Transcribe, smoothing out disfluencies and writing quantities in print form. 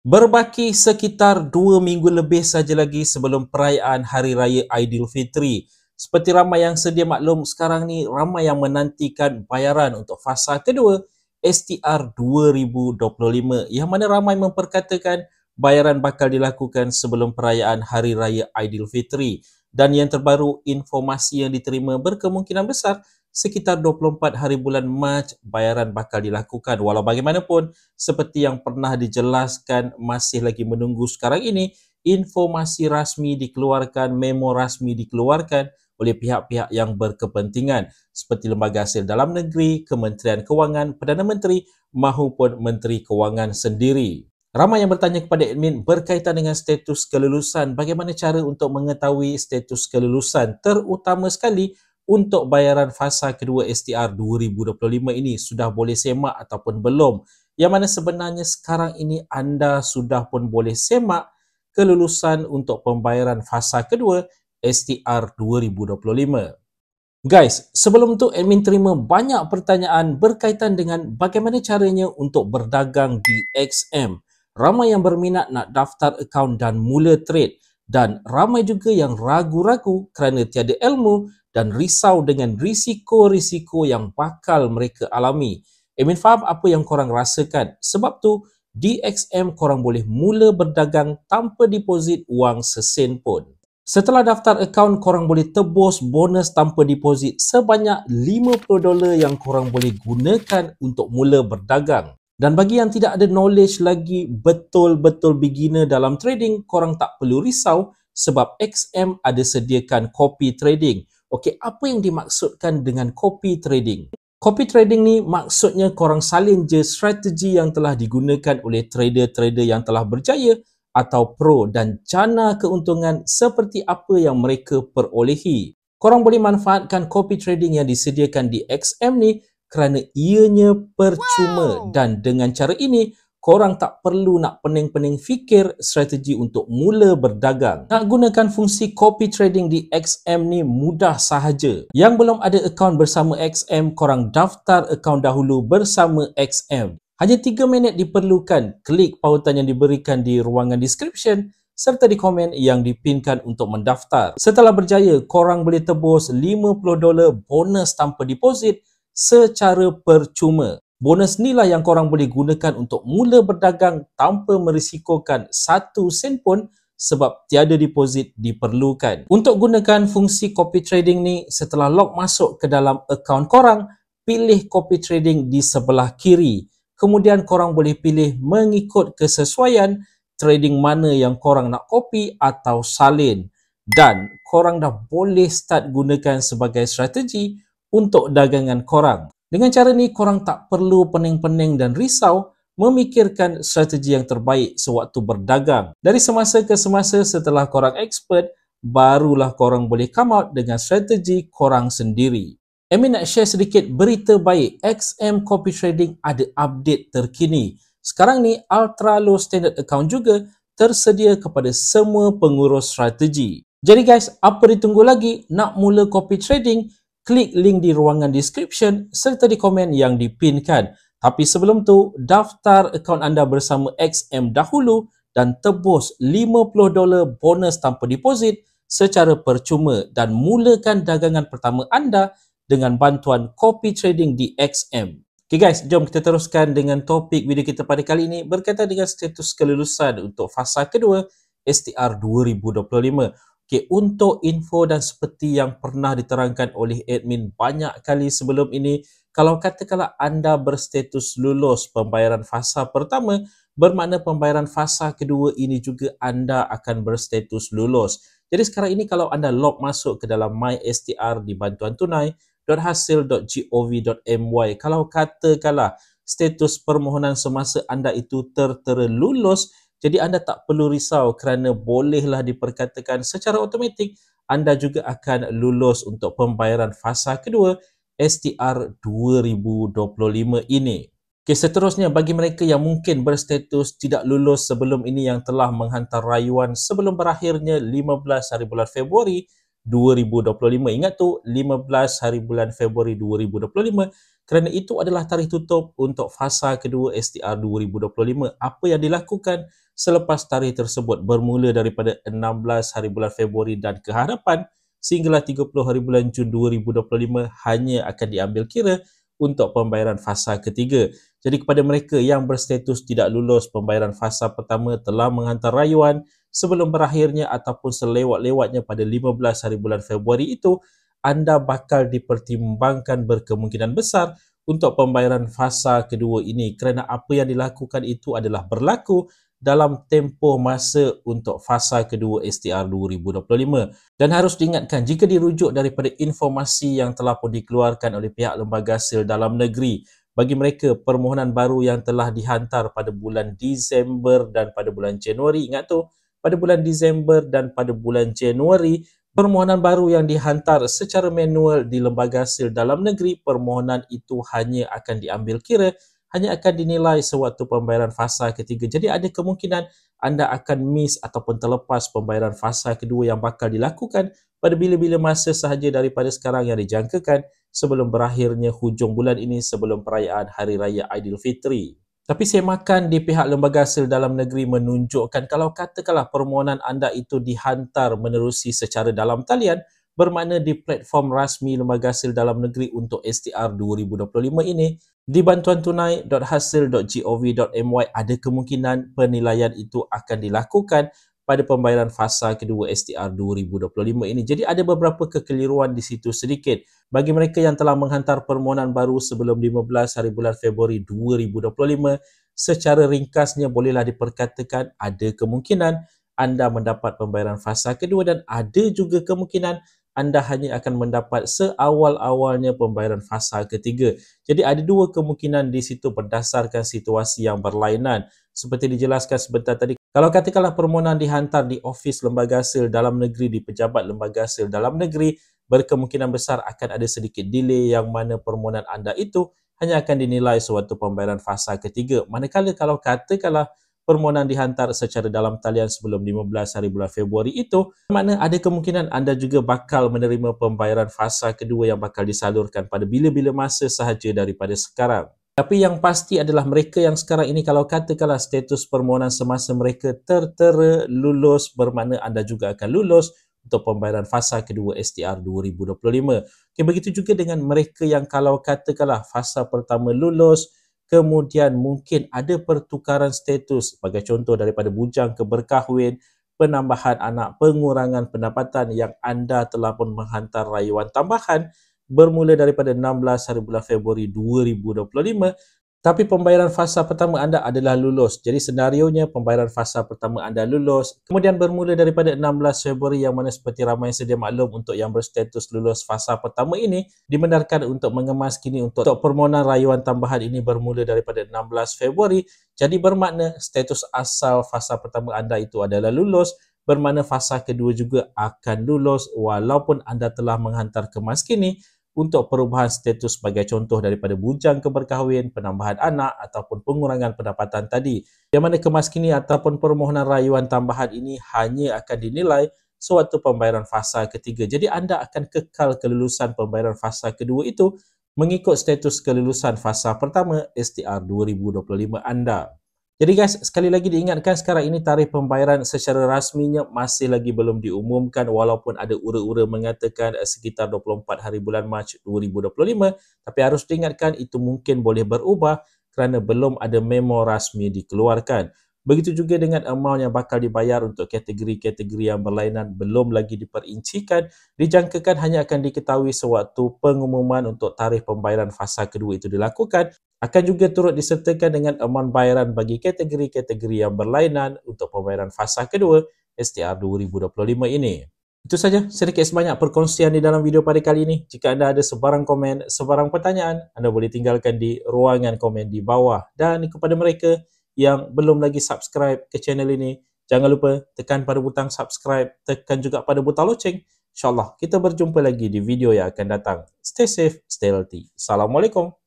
Berbaki sekitar 2 minggu lebih saja lagi sebelum perayaan Hari Raya Aidilfitri. Seperti ramai yang sedia maklum, sekarang ni ramai yang menantikan bayaran untuk fasa kedua STR 2025 yang mana ramai memperkatakan bayaran bakal dilakukan sebelum perayaan Hari Raya Aidilfitri. Dan yang terbaru, informasi yang diterima berkemungkinan besar sekitar 24 hari bulan Mac bayaran bakal dilakukan. Walau bagaimanapun, seperti yang pernah dijelaskan, masih lagi menunggu sekarang ini informasi rasmi dikeluarkan, memo rasmi dikeluarkan oleh pihak-pihak yang berkepentingan seperti Lembaga Hasil Dalam Negeri, Kementerian Kewangan, Perdana Menteri maupun Menteri Kewangan sendiri. Ramai yang bertanya kepada admin berkaitan dengan status kelulusan, bagaimana cara untuk mengetahui status kelulusan, terutama sekali untuk bayaran fasa kedua STR 2025 ini sudah boleh semak ataupun belum. Yang mana sebenarnya sekarang ini anda sudah pun boleh semak kelulusan untuk pembayaran fasa kedua STR 2025. Guys, sebelum tu admin terima banyak pertanyaan berkaitan dengan bagaimana caranya untuk berdagang di XM. Ramai yang berminat nak daftar akaun dan mula trade dan ramai juga yang ragu-ragu kerana tiada ilmu dan risau dengan risiko-risiko yang bakal mereka alami. Admin faham apa yang korang rasakan. Sebab tu, di XM korang boleh mula berdagang tanpa deposit wang sesen pun. Setelah daftar akaun, korang boleh tebus bonus tanpa deposit sebanyak $50 yang korang boleh gunakan untuk mula berdagang. Dan bagi yang tidak ada knowledge lagi, betul-betul beginner dalam trading, korang tak perlu risau sebab XM ada sediakan copy trading. Okey, apa yang dimaksudkan dengan copy trading? Copy trading ni maksudnya korang salin je strategi yang telah digunakan oleh trader-trader yang telah berjaya atau pro dan jana keuntungan seperti apa yang mereka perolehi. Korang boleh manfaatkan copy trading yang disediakan di XM ni kerana ianya percuma dan dengan cara ini korang tak perlu nak pening-pening fikir strategi untuk mula berdagang. Nak gunakan fungsi copy trading di XM ni mudah sahaja. Yang belum ada akaun bersama XM, korang daftar akaun dahulu bersama XM. Hanya 3 minit diperlukan. Klik pautan yang diberikan di ruangan description serta di komen yang dipinkan untuk mendaftar. Setelah berjaya, korang boleh tebus $50 bonus tanpa deposit secara percuma. Bonus ni lah yang korang boleh gunakan untuk mula berdagang tanpa merisikokan 1 sen pun sebab tiada deposit diperlukan. Untuk gunakan fungsi copy trading ni, setelah log masuk ke dalam akaun korang, pilih copy trading di sebelah kiri. Kemudian korang boleh pilih mengikut kesesuaian trading mana yang korang nak copy atau salin. Dan korang dah boleh start gunakan sebagai strategi untuk dagangan korang. Dengan cara ni, korang tak perlu pening-pening dan risau memikirkan strategi yang terbaik sewaktu berdagang. Dari semasa ke semasa setelah korang expert, barulah korang boleh come out dengan strategi korang sendiri. Amin nak share sedikit berita baik. XM Copy Trading ada update terkini. Sekarang ni, Ultra Low Standard Account juga tersedia kepada semua pengurus strategi. Jadi guys, apa ditunggu lagi? Nak mula copy trading? Klik link di ruangan description serta di komen yang dipinkan. Tapi sebelum tu, daftar akaun anda bersama XM dahulu dan tebus $50 bonus tanpa deposit secara percuma dan mulakan dagangan pertama anda dengan bantuan copy trading di XM. Okay guys, jom kita teruskan dengan topik video kita pada kali ini berkaitan dengan status kelulusan untuk fasa kedua STR 2025. Okay, untuk info dan seperti yang pernah diterangkan oleh admin banyak kali sebelum ini, kalau katakanlah anda berstatus lulus pembayaran fasa pertama, bermakna pembayaran fasa kedua ini juga anda akan berstatus lulus. Jadi sekarang ini kalau anda log masuk ke dalam My STR di bantuan tunai.hasil.gov.my, kalau katakanlah status permohonan semasa anda itu tertera lulus, jadi anda tak perlu risau kerana bolehlah diperkatakan secara automatik anda juga akan lulus untuk pembayaran fasa kedua STR 2025 ini. Okay, seterusnya bagi mereka yang mungkin berstatus tidak lulus sebelum ini yang telah menghantar rayuan sebelum berakhirnya 15 hari bulan Februari 2025. Ingat tu, 15 hari bulan Februari 2025. kerana itu adalah tarikh tutup untuk fasa kedua STR 2025. Apa yang dilakukan selepas tarikh tersebut bermula daripada 16 hari bulan Februari dan ke hadapan sehinggalah 30 hari bulan Jun 2025 hanya akan diambil kira untuk pembayaran fasa ketiga. Jadi kepada mereka yang berstatus tidak lulus pembayaran fasa pertama telah menghantar rayuan sebelum berakhirnya ataupun selewat-lewatnya pada 15 hari bulan Februari itu, anda bakal dipertimbangkan berkemungkinan besar untuk pembayaran fasa kedua ini kerana apa yang dilakukan itu adalah berlaku dalam tempoh masa untuk fasa kedua STR 2025. Dan harus diingatkan, jika dirujuk daripada informasi yang telah pun dikeluarkan oleh pihak Lembaga Sil Dalam Negeri, bagi mereka permohonan baru yang telah dihantar pada bulan Disember dan pada bulan Januari, ingat tu, pada bulan Disember dan pada bulan Januari, permohonan baru yang dihantar secara manual di Lembaga Sil Dalam Negeri, permohonan itu hanya akan diambil kira, hanya akan dinilai sewaktu pembayaran fasa ketiga. Jadi ada kemungkinan anda akan miss ataupun terlepas pembayaran fasa kedua yang bakal dilakukan pada bila-bila masa sahaja daripada sekarang yang dijangkakan sebelum berakhirnya hujung bulan ini sebelum perayaan Hari Raya Aidilfitri. Tapi semakan di pihak Lembaga Sil Dalam Negeri menunjukkan kalau katakanlah permohonan anda itu dihantar menerusi secara dalam talian, bermakna di platform rasmi Lembaga Sil Dalam Negeri untuk STR 2025 ini, di bantuantunai.hasil.gov.my ada kemungkinan penilaian itu akan dilakukan pada pembayaran fasa kedua STR 2025 ini. Jadi ada beberapa kekeliruan di situ sedikit. Bagi mereka yang telah menghantar permohonan baru sebelum 15 hari bulan Februari 2025, secara ringkasnya bolehlah diperkatakan ada kemungkinan anda mendapat pembayaran fasa kedua dan ada juga kemungkinan anda hanya akan mendapat seawal-awalnya pembayaran fasa ketiga. Jadi ada dua kemungkinan di situ berdasarkan situasi yang berlainan. Seperti dijelaskan sebentar tadi, kalau katakanlah permohonan dihantar di ofis Lembaga Sil Dalam Negeri, di pejabat Lembaga Sil Dalam Negeri, berkemungkinan besar akan ada sedikit delay yang mana permohonan anda itu hanya akan dinilai sewaktu pembayaran fasa ketiga. Manakala kalau katakanlah permohonan dihantar secara dalam talian sebelum 15 hari bulan Februari itu, makna ada kemungkinan anda juga bakal menerima pembayaran fasa kedua yang bakal disalurkan pada bila-bila masa sahaja daripada sekarang. Tapi yang pasti adalah mereka yang sekarang ini kalau katakanlah status permohonan semasa mereka tertera lulus, bermakna anda juga akan lulus untuk pembayaran fasa kedua STR 2025. Okay, begitu juga dengan mereka yang kalau katakanlah fasa pertama lulus, kemudian mungkin ada pertukaran status sebagai contoh daripada bujang ke berkahwin, penambahan anak, pengurangan pendapatan yang anda telah pun menghantar rayuan tambahan bermula daripada 16 hari bulan Februari 2025, tapi pembayaran fasa pertama anda adalah lulus. Jadi senarionya pembayaran fasa pertama anda lulus, kemudian bermula daripada 16 Februari yang mana seperti ramai sedia maklum untuk yang berstatus lulus fasa pertama ini, dibenarkan untuk mengemas kini untuk permohonan rayuan tambahan ini bermula daripada 16 Februari. Jadi bermakna status asal fasa pertama anda itu adalah lulus, bermakna fasa kedua juga akan lulus walaupun anda telah menghantar kemas kini untuk perubahan status sebagai contoh daripada bujang ke berkahwin, penambahan anak ataupun pengurangan pendapatan tadi. Yang mana kemas kini ataupun permohonan rayuan tambahan ini hanya akan dinilai sewaktu pembayaran fasa ketiga. Jadi anda akan kekal kelulusan pembayaran fasa kedua itu mengikut status kelulusan fasa pertama STR 2025 anda. Jadi guys, sekali lagi diingatkan sekarang ini tarikh pembayaran secara rasminya masih lagi belum diumumkan walaupun ada ura-ura mengatakan sekitar 24 hari bulan Mac 2025, tapi harus diingatkan itu mungkin boleh berubah kerana belum ada memo rasmi dikeluarkan. Begitu juga dengan amount yang bakal dibayar untuk kategori-kategori yang berlainan belum lagi diperincikan, dijangkakan hanya akan diketahui sewaktu pengumuman untuk tarikh pembayaran fasa kedua itu dilakukan. Akan juga turut disertakan dengan amount bayaran bagi kategori-kategori yang berlainan untuk pembayaran fasa kedua STR 2025 ini. Itu saja sedikit sebanyak perkongsian di dalam video pada kali ini. Jika anda ada sebarang komen, sebarang pertanyaan, anda boleh tinggalkan di ruangan komen di bawah. Dan kepada mereka yang belum lagi subscribe ke channel ini, jangan lupa tekan pada butang subscribe, tekan juga pada butang loceng. InsyaAllah kita berjumpa lagi di video yang akan datang. Stay safe, stay healthy. Assalamualaikum.